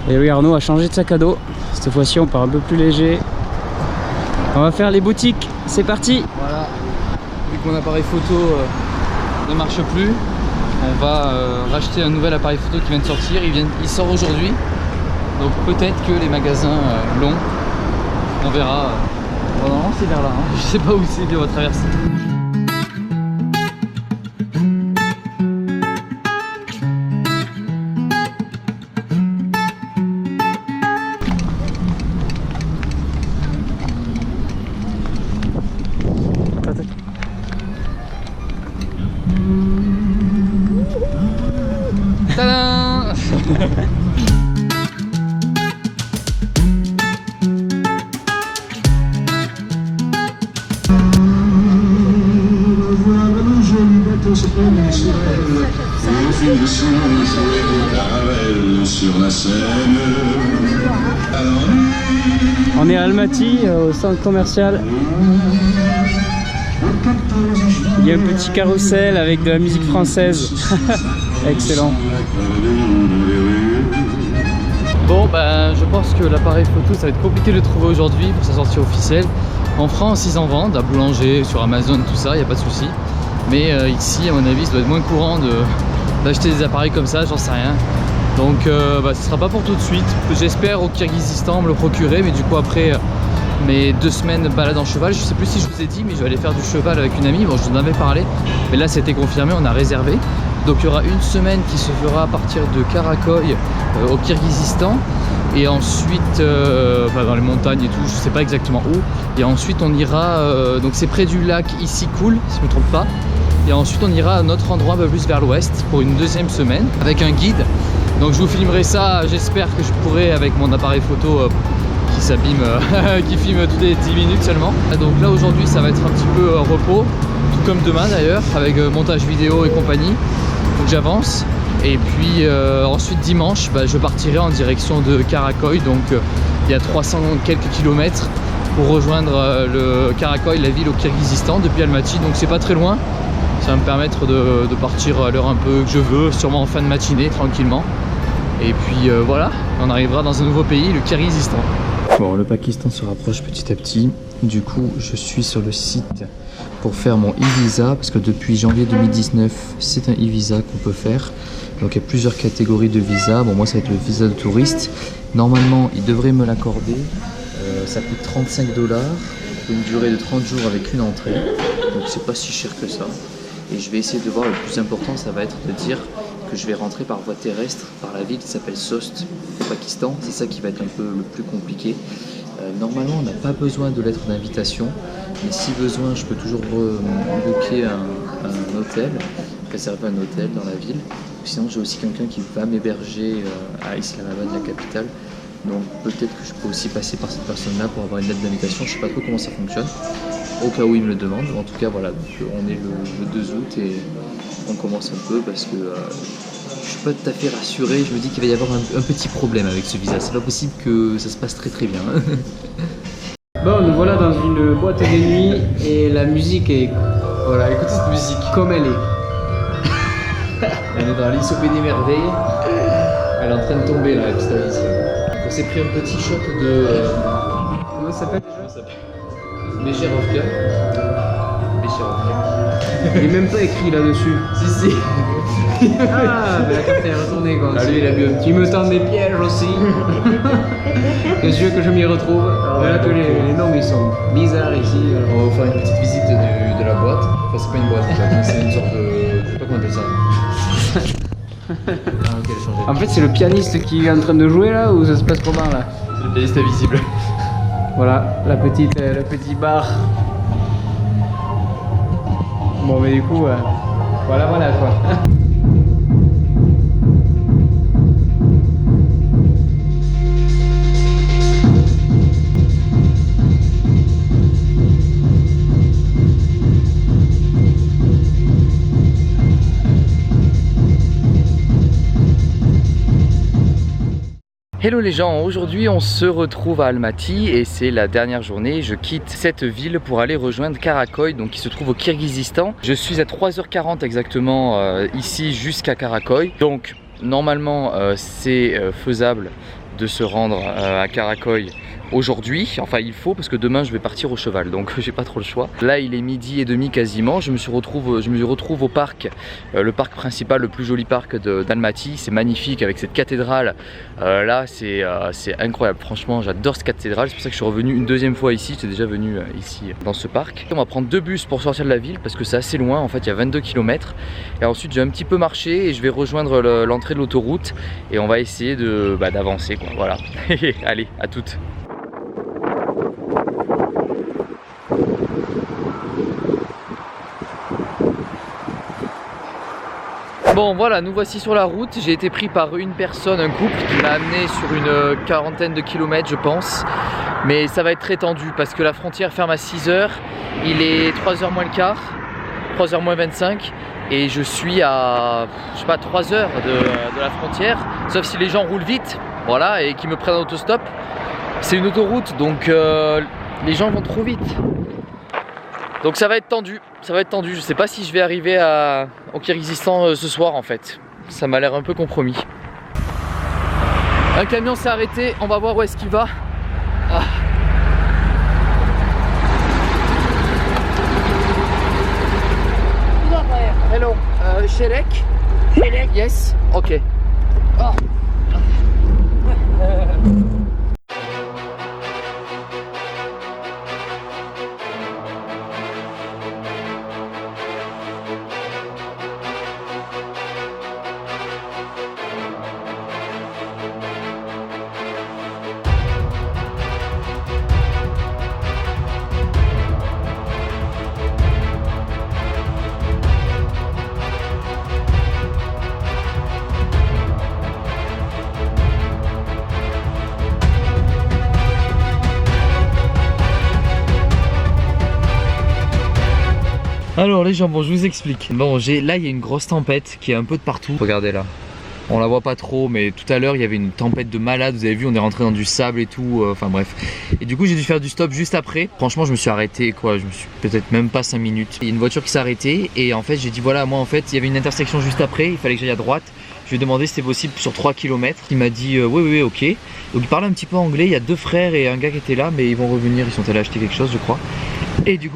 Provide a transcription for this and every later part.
Et oui, Arnaud a changé de sac à dos. Cette fois-ci on part un peu plus léger. On va faire les boutiques, c'est parti. Voilà, vu que mon appareil photo ne marche plus, on va racheter un nouvel appareil photo qui vient de sortir. Il sort aujourd'hui, donc peut-être que les magasins l'ont. On verra. Bon, normalement c'est vers là, hein. Je sais pas où c'est de votre traversée. Tadam. On est à Almaty, au centre commercial. Il y a un petit carrousel avec de la musique française. Excellent. Bon, ben, je pense que l'appareil photo, ça va être compliqué de le trouver aujourd'hui pour sa sortie officielle. En France, ils en vendent à boulanger, sur Amazon, tout ça, il n'y a pas de souci. Mais ici, à mon avis, ça doit être moins courant d'acheter des appareils comme ça, j'en sais rien. Donc, ce sera pas pour tout de suite. J'espère au Kirghizistan me le procurer, mais du coup, après mes 2 semaines de balade en cheval, je sais plus si je vous ai dit, mais je vais aller faire du cheval avec une amie. Bon, je vous en avais parlé, mais là, c'était confirmé, on a réservé. Donc il y aura une semaine qui se fera à partir de Karakoy au Kirghizistan et ensuite dans les montagnes et tout, je sais pas exactement où. Et ensuite on ira, donc c'est près du lac Issyk-Kul si je ne me trompe pas. Et ensuite on ira à un autre endroit un peu plus vers l'ouest pour une 2e semaine avec un guide. Donc je vous filmerai ça, j'espère que je pourrai avec mon appareil photo qui s'abîme, qui filme toutes les 10 minutes seulement. Donc là aujourd'hui ça va être un petit peu repos, tout comme demain d'ailleurs, avec montage vidéo et compagnie. Faut que j'avance. Et puis ensuite dimanche, je partirai en direction de Karakoy. Donc il y a 300 quelques kilomètres pour rejoindre le Karakoy, la ville au Kirghizistan depuis Almaty. Donc c'est pas très loin. Ça va me permettre de partir à l'heure un peu que je veux, sûrement en fin de matinée, tranquillement. Et puis voilà, on arrivera dans un nouveau pays, le Kirghizistan. Bon, le Pakistan se rapproche petit à petit. Du coup, je suis sur le site pour faire mon e-visa parce que depuis janvier 2019, c'est un e-visa qu'on peut faire. Donc il y a plusieurs catégories de visa. Bon, moi ça va être le visa de touriste. Normalement, ils devraient me l'accorder. Ça coûte 35 $, pour une durée de 30 jours avec une entrée. Donc c'est pas si cher que ça. Et je vais essayer de voir, le plus important, ça va être de dire que je vais rentrer par voie terrestre par la ville qui s'appelle Sost au Pakistan. C'est ça qui va être un peu le plus compliqué. Normalement, on n'a pas besoin de lettre d'invitation, mais si besoin, je peux toujours booker un hôtel, réserver un hôtel dans la ville. Sinon, j'ai aussi quelqu'un qui va m'héberger à Islamabad, la capitale. Donc peut-être que je peux aussi passer par cette personne-là pour avoir une lettre d'invitation. Je ne sais pas trop comment ça fonctionne, au cas où il me le demande. En tout cas, voilà, donc, on est le 2 août et on commence un peu parce que je suis pas tout à fait rassuré. Je me dis qu'il va y avoir un petit problème avec ce visa. C'est pas possible que ça se passe très très bien. Bon, nous voilà dans une boîte de nuit et la musique est... Voilà, écoutez cette musique. Comme elle est. Elle est dans l'Isopée des merveilles. Elle est en train de tomber là, la petite Alice. On s'est pris un petit shot de... Comment ça s'appelle déjà? Becherovka. Il n'est même pas écrit là-dessus. Si. Ah, mais la carte est retournée quoi. Ah, lui il a bu un petit. Il me tend des pièges aussi. Qu'est-ce que je veux que je m'y retrouve? Voilà que les noms ils sont bizarres ici. On va vous faire une petite visite de la boîte. Enfin, c'est pas une boîte, c'est une sorte de... Je sais pas comment on appelle ça. Ah, ok, elle a changé. En fait, c'est le pianiste qui est en train de jouer là ou ça se passe comment là? C'est le pianiste invisible. Voilà, le petit bar. Bon, mais du coup, voilà quoi. Hello les gens, aujourd'hui on se retrouve à Almaty et c'est la dernière journée. Je quitte cette ville pour aller rejoindre Karakoy, donc qui se trouve au Kirghizistan. Je suis à 3h40 exactement ici jusqu'à Karakoy. Donc normalement c'est faisable de se rendre à Karakoy aujourd'hui, enfin il faut parce que demain je vais partir au cheval, donc j'ai pas trop le choix. Là il est 12h30 quasiment, je me retrouve au parc, le parc principal, le plus joli parc d'Almaty. C'est magnifique avec cette cathédrale, là c'est incroyable, franchement j'adore cette cathédrale, c'est pour ça que je suis revenu une deuxième fois ici, j'étais déjà venu ici dans ce parc. On va prendre 2 bus pour sortir de la ville parce que c'est assez loin, en fait il y a 22 km et ensuite j'ai un petit peu marché et je vais rejoindre l'entrée de l'autoroute et on va essayer d'avancer quoi, voilà. Allez, à toutes. Bon voilà, nous voici sur la route. J'ai été pris par une personne, un couple qui m'a amené sur une quarantaine de kilomètres je pense. Mais ça va être très tendu parce que la frontière ferme à 6h. Il est 3h moins le quart, 3h moins 25. Et je suis à, je sais pas, 3h de la frontière. Sauf si les gens roulent vite, voilà, et qui me prennent en autostop. C'est une autoroute, donc les gens vont trop vite. Donc ça va être tendu, je sais pas si je vais arriver au Kirghizistan ce soir en fait. Ça m'a l'air un peu compromis. Un camion s'est arrêté, on va voir où est-ce qu'il va. Ah. Hello, Sherek? Sherek? Yes? Ok. Oh. Alors les gens, bon je vous explique. Bon là il y a une grosse tempête qui est un peu de partout. Regardez là. On la voit pas trop mais tout à l'heure il y avait une tempête de malade. Vous avez vu, on est rentré dans du sable et tout, enfin bref. Et du coup j'ai dû faire du stop juste après. Franchement je me suis arrêté quoi, je me suis peut-être même pas 5 minutes. Il y a une voiture qui s'est arrêtée et en fait j'ai dit voilà, moi en fait il y avait une intersection juste après, il fallait que j'aille à droite. Je lui ai demandé si c'était possible sur 3 km. Il m'a dit oui ok. Donc il parlait un petit peu anglais, il y a 2 frères et un gars qui était là mais ils vont revenir, ils sont allés acheter quelque chose je crois. Et du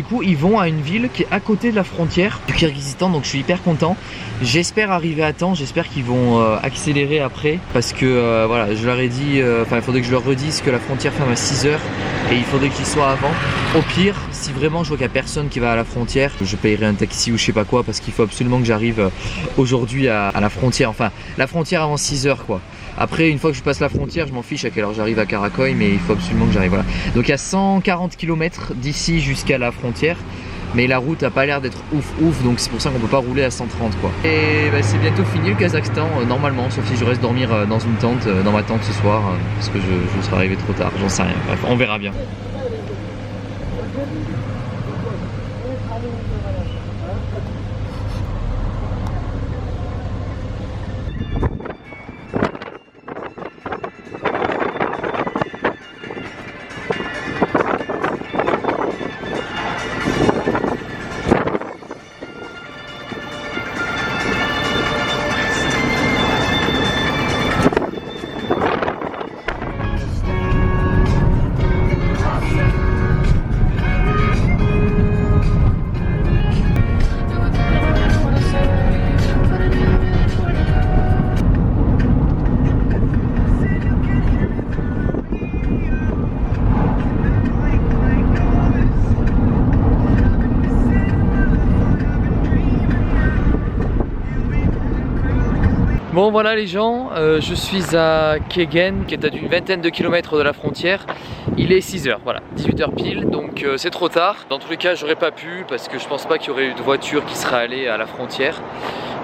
coup ils vont à une ville qui est à côté de la frontière du Kirghizistan, donc je suis hyper content. J'espère arriver à temps, j'espère qu'ils vont accélérer après parce que voilà, je leur ai dit, il faudrait que je leur redise que la frontière ferme à 6h et il faudrait qu'ils soient avant. Au pire, si vraiment je vois qu'il n'y a personne qui va à la frontière, je payerai un taxi ou je sais pas quoi parce qu'il faut absolument que j'arrive aujourd'hui à la frontière, enfin la frontière avant 6h quoi. Après une fois que je passe la frontière je m'en fiche à quelle heure j'arrive à Karakoy, mais il faut absolument que j'arrive, voilà. Donc il y a 140 km d'ici jusqu'à la frontière, mais la route a pas l'air d'être ouf, donc c'est pour ça qu'on peut pas rouler à 130 quoi. Et bah, c'est bientôt fini le Kazakhstan normalement, sauf si je reste dormir dans une tente, dans ma tente ce soir, parce que je serai arrivé trop tard, j'en sais rien, bref on verra bien. Bon voilà les gens, je suis à Kegen qui est à une vingtaine de kilomètres de la frontière. Il est 6h, voilà, 18h pile, donc c'est trop tard. Dans tous les cas j'aurais pas pu parce que je pense pas qu'il y aurait eu de voiture qui serait allée à la frontière.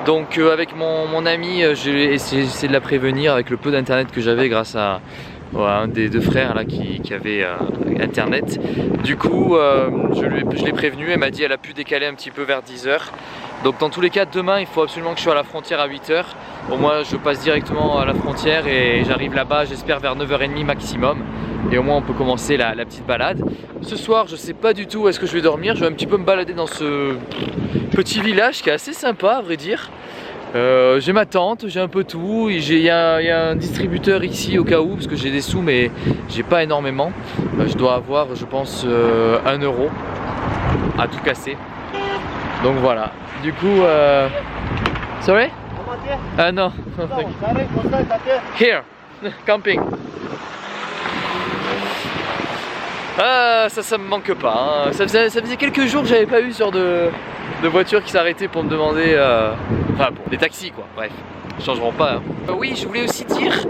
Donc avec mon ami, j'ai essayé de la prévenir avec le peu d'internet que j'avais grâce à un des deux frères là qui avait internet. Du coup je l'ai prévenu, elle m'a dit elle a pu décaler un petit peu vers 10h. Donc dans tous les cas, demain il faut absolument que je sois à la frontière à 8 h. Bon, moi je passe directement à la frontière et j'arrive là-bas, j'espère vers 9 h 30 maximum. Et au moins on peut commencer la petite balade. Ce soir je sais pas du tout où est-ce que je vais dormir. Je vais un petit peu me balader dans ce petit village qui est assez sympa à vrai dire. J'ai ma tente, j'ai un peu tout. Il y a un distributeur ici au cas où, parce que j'ai des sous mais j'ai pas énormément. Je dois avoir je pense 1 euro à tout casser. Donc voilà. Du coup sorry? Non. Here, camping. Ça me manque pas. Hein. Ça faisait quelques jours que j'avais pas eu ce genre de voiture qui s'arrêtait pour me demander. Enfin, pour des taxis quoi. Bref, ils changeront pas. Hein. Oui, je voulais aussi dire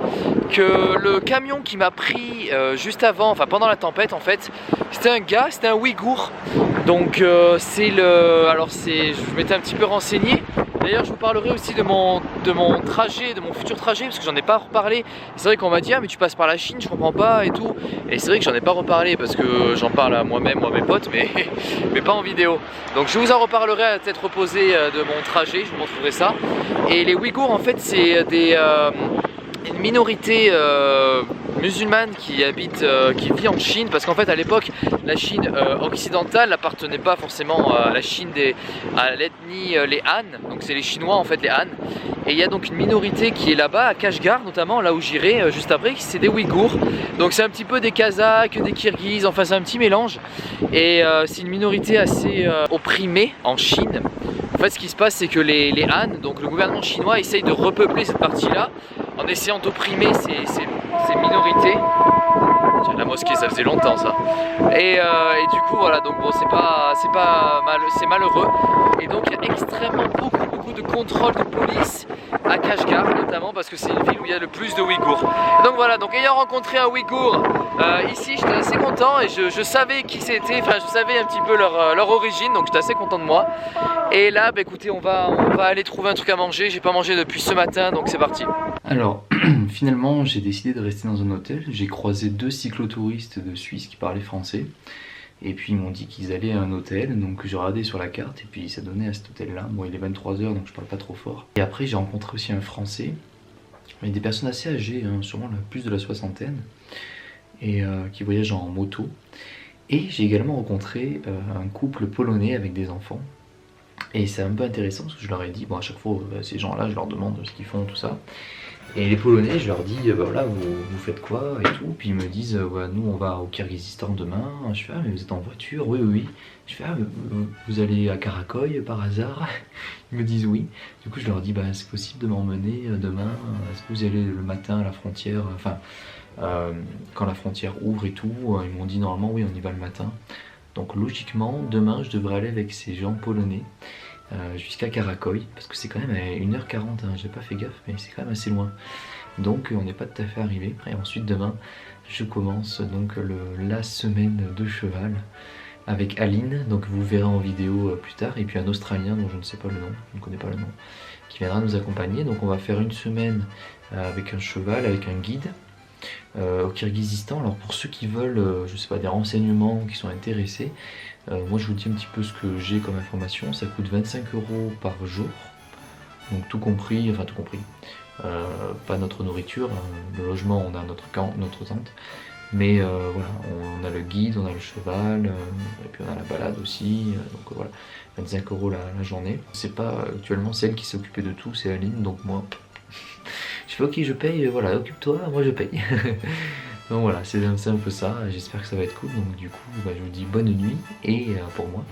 que le camion qui m'a pris juste avant, enfin pendant la tempête en fait, c'était un gars, c'était un Ouïghour. Donc je m'étais un petit peu renseigné. D'ailleurs je vous parlerai aussi de mon trajet, de mon futur trajet, parce que j'en ai pas reparlé. C'est vrai qu'on m'a dit ah mais tu passes par la Chine, je comprends pas et tout. Et c'est vrai que j'en ai pas reparlé parce que j'en parle à moi-même ou à mes potes, mais pas en vidéo. Donc je vous en reparlerai à la tête reposée de mon trajet, je vous montrerai ça. Et les Ouïghours en fait c'est une minorité musulmane qui vit en Chine, parce qu'en fait à l'époque la Chine occidentale n'appartenait pas forcément à la Chine à l'ethnie les Han, donc c'est les Chinois en fait les Han, et il y a donc une minorité qui est là-bas à Kashgar notamment, là où j'irai juste après, c'est des Ouïghours, donc c'est un petit peu des Kazakhs, des Kirghizes, enfin c'est un petit mélange, et c'est une minorité assez opprimée en Chine. En fait ce qui se passe c'est que les Han, donc le gouvernement chinois essaye de repeupler cette partie-là en essayant d'opprimer ces minorités. Tiens, la mosquée ça faisait longtemps ça. Et du coup voilà, donc bon c'est malheureux. Et donc il y a extrêmement beaucoup de contrôles de police à Kashgar notamment, parce que c'est une ville où il y a le plus de Ouïghours. Et donc voilà, donc ayant rencontré un Ouïghour ici, j'étais assez content et je savais qui c'était, enfin je savais un petit peu leur origine, donc j'étais assez content de moi. Et là bah écoutez, on va aller trouver un truc à manger. J'ai pas mangé depuis ce matin, donc c'est parti. Alors finalement j'ai décidé de rester dans un hôtel. J'ai croisé 2 cyclotouristes de Suisse qui parlaient français. Et puis ils m'ont dit qu'ils allaient à un hôtel, donc j'ai regardé sur la carte et puis ça donnait à cet hôtel là. Bon il est 23 h donc je parle pas trop fort. Et après j'ai rencontré aussi un français, mais des personnes assez âgées, hein, sûrement plus de la soixantaine, et qui voyagent en moto. Et j'ai également rencontré un couple polonais avec des enfants. Et c'est un peu intéressant parce que je leur ai dit, bon à chaque fois ces gens là je leur demande ce qu'ils font, tout ça. Et les Polonais, je leur dis, bah voilà, vous faites quoi et tout. Puis ils me disent, ouais, nous on va au Kirghizistan demain. Je fais, ah mais vous êtes en voiture? Oui. Je fais, ah vous allez à Karakoy par hasard? Ils me disent oui. Du coup je leur dis, bah c'est possible de m'emmener demain? Est-ce que vous allez le matin à la frontière? Enfin, quand la frontière ouvre et tout. Ils m'ont dit normalement oui, on y va le matin. Donc logiquement, demain je devrais aller avec ces gens polonais jusqu'à Karakoy, parce que c'est quand même à 1 h 40, hein, j'ai pas fait gaffe, mais c'est quand même assez loin. Donc on n'est pas tout à fait arrivé. Et ensuite demain, je commence donc la semaine de cheval avec Aline, donc vous verrez en vidéo plus tard, et puis un Australien dont je ne sais pas le nom, je ne connais pas le nom, qui viendra nous accompagner. Donc on va faire une semaine avec un cheval, avec un guide. Au Kirghizistan. Alors pour ceux qui veulent, je sais pas, des renseignements, qui sont intéressés, moi je vous dis un petit peu ce que j'ai comme information. Ça coûte 25 € par jour, donc tout compris, enfin tout compris, pas notre nourriture, hein. Le logement on a notre tente, mais voilà, on a le guide, on a le cheval, et puis on a la balade aussi, donc voilà, 25 € la journée. C'est pas actuellement celle qui s'est occupée de tout, c'est Aline, donc moi je fais ok je paye, voilà, occupe-toi, moi je paye. Donc voilà, c'est un peu ça, j'espère que ça va être cool. Donc du coup bah, je vous dis bonne nuit et pour moi,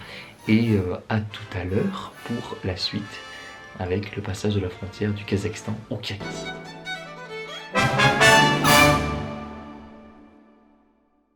et à tout à l'heure pour la suite avec le passage de la frontière du Kazakhstan au Kirghizistan.